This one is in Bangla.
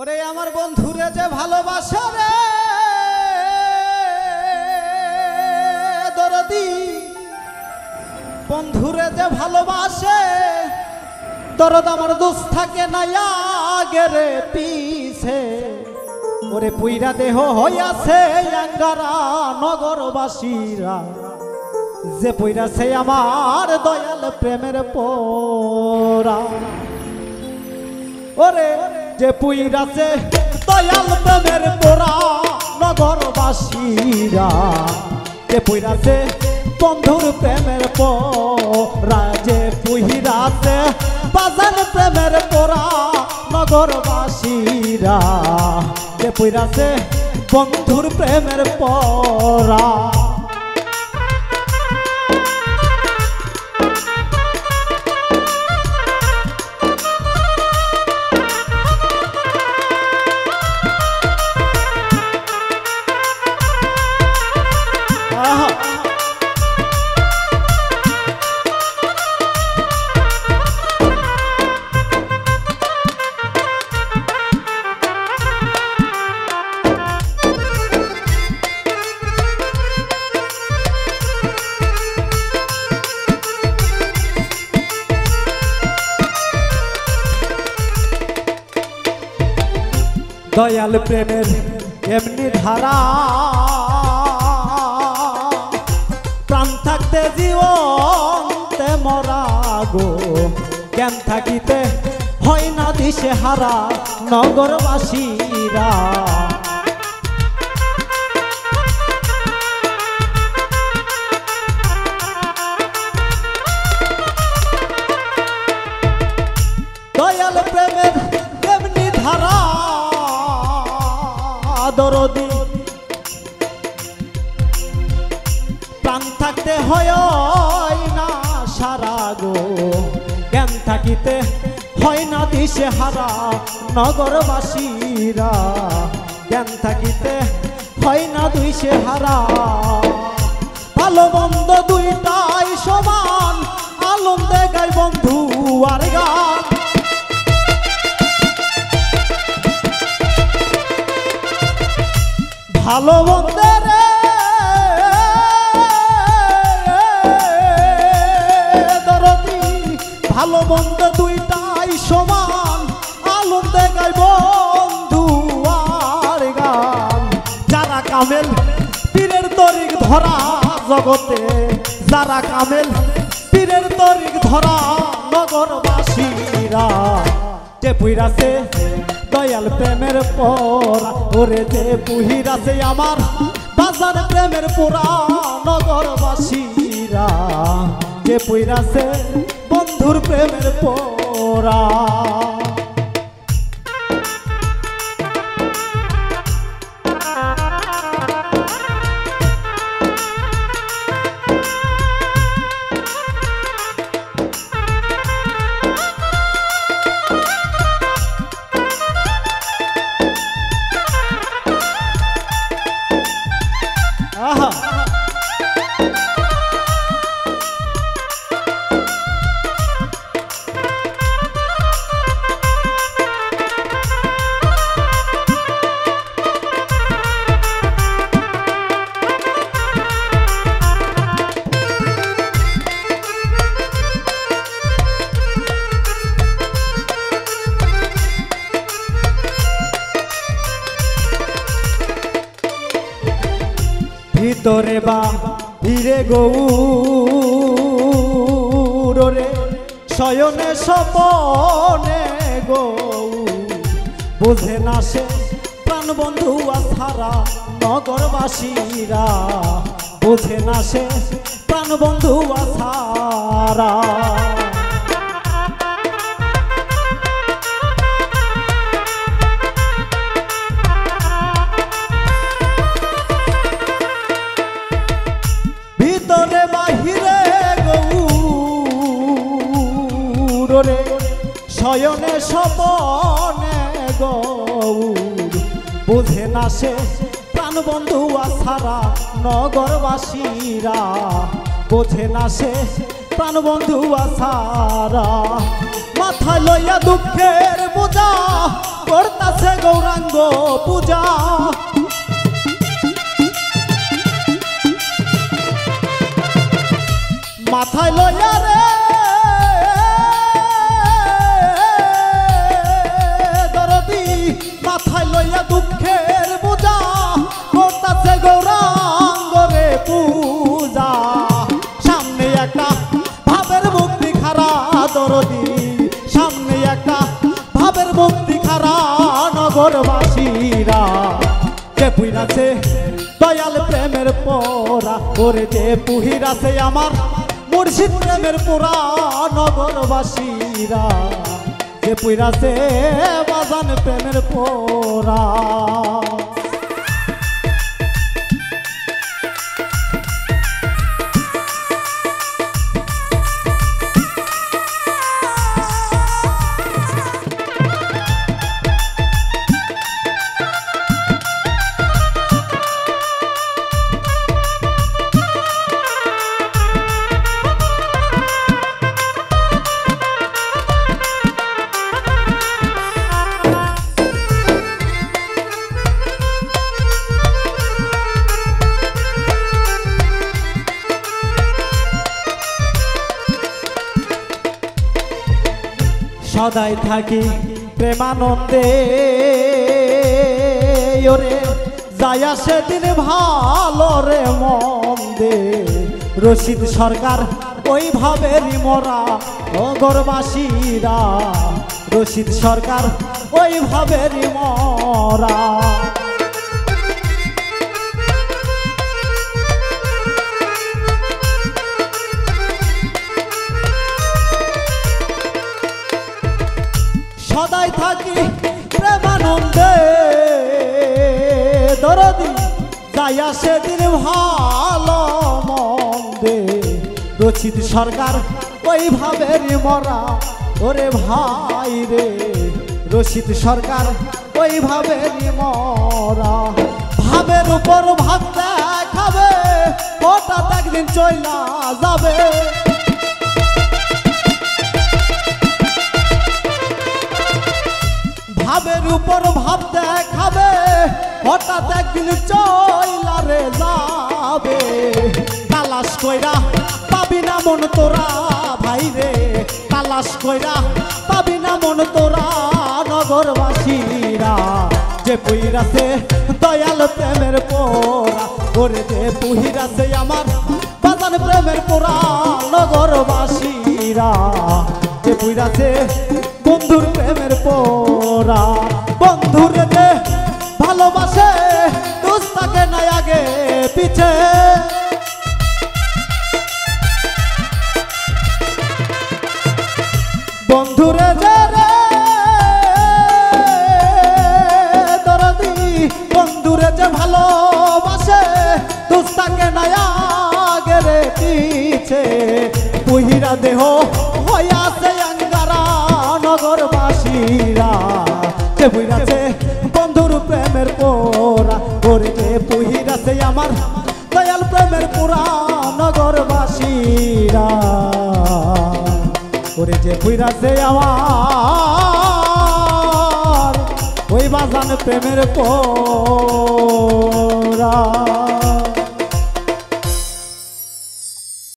ওরে আমার বন্ধুরে যে ভালোবাসে রে দরদি, বন্ধুরে যে ভালোবাসে দরদ আমার দোষ থাকে না আগেরে পিছে। ওরে পুইরা দেহ হইয়াছে আঙ্গারা নগরবাসীরা, যে পুইরাছে আমার দয়াল প্রেমের পোরা। ওরে যে পুইরাছে দয়াল প্রেমের পোরা নগরবাসীরা, যে পুইরাছে বন্ধুর প্রেমের পোরা, যে পুইরাছে বাজান প্রেমের পোরা নগরবাসীরা, যে পুইরাছে বন্ধুর প্রেমের পোরা। দয়াল প্রেমের এমনি ধারা, প্রাণ থাকতে জীবনতে মরা গো, জ্ঞান থাকিতে হয় না দিশে হারা নগরবাসীরা। দয়াল প্রেমের এমনি ধারা দরদি, প্রাণ থাকতে হয় না সারা গো, জ্ঞান থাকিতে হয় না দিশে হারা নগরবাসীরা, জ্ঞান থাকিতে হয় না দিশে হারা। ভালো মন্দ দুইটাই সমান, আনন্দে গাই বন্ধু আর গান। ভালো মন্দের দরদি, ভালো মন্দ দুইটাই সমান, আনন্দে গাই বন্ধু আর গান। যারা কামেল পীরের তরিক ধরা জগতে, যারা কামেল পীরের তরিক ধরা নগরবাসীরা, যে পুইরাছে দয়াল প্রেমের পোরা। ওরে যে পুহিরাছে আমার বাজার প্রেমের পোরা নগরবাসীরা, যে পুইরাছে বন্ধুর প্রেমের পোরা। ভিতরে বা হিরে গৌরে শয়নে স্বপনে গৌর, বুঝে না সে প্রাণ বন্ধু আধারা নগরবাসীরা, বুঝে না সে প্রাণ বন্ধু আধারা। ভিতরে বাহিরে গৌরে শয়নে স্বপনে গৌর, বুঝে না সে প্রাণ বন্ধু আছাড়া নগরবাসীরা, বোঝে না সে প্রাণবন্ধু আসারা মাথায় লইয়া দুঃখের বোঝা করতাছে গৌরাঙ্গ পূজা মাথায় লইয়া রে দরদি মাথায় লইয়া দুঃখের বোঝা করতাছে গৌরাঙ্গ রে পূজা সামনে একটা ভাবের মুক্তি খারা দরদি সামনে একটা ভাবের মুক্তি খারা নগরবাসীরা যে পুইরাছে দয়াল প্রেমের পোরা ওরে যে পুহিরাছে আমার মুর্শিদ প্রেমের পোরা নগরবাসীরা যে পুইরাছে বাজান প্রেমের পোরা সদাই থাকি প্রেমানন্দে ওরে যায়া সেদিন ভালো রে মন্দে রশিদ সরকার ওইভাবেরই মরা নগরবাসীরা রশিদ সরকার ওইভাবেরই মরা সদাই থাকি প্রেমানন্দে দরদি যাইয়া সেদিন ভালো মন্দে রশিদ সরকার ওইভাবেরই মরা ওরে ভাই রে রশিদ সরকার ওইভাবেরই মরা ভাবের উপর ভাব দেখাবে হঠাৎ একদিন চইলা যাবে ভাবের উপর ভাব দেখাবে হঠাৎ একদিন চইলা রে যাবে তালাশ কইরা পাবি না মন তোরা ভাই রে তালাশ কইরা পাবি না মন তোরা নগরবাসীরা যে পুইরাছে দয়াল প্রেমের পোরা ওরে যে পুহিরাছে আমার বাজান প্রেমের পোরা নগরবাসীরা যে পুইরাছে বন্ধুর প্রেমের পোরা বন্ধুর যে ভালোবাসে দোস্তাকে নাই আগে পিছে বন্ধুরে যে রে দরদি বন্ধুরে যে ভালোবাসে দোস্তাকে নাই আগে রে পিছে পুহিরা দেহ হইয়াছে নগরবাসীরা যে পুইরাছে বন্ধুর প্রেমের পোরা ওরে যে পুহিরাছে আমার দয়াল প্রেমের পোরা নগরবাসীরা ওরে যে পুইরাছে আমার ওই বাজান প্রেমের পোরা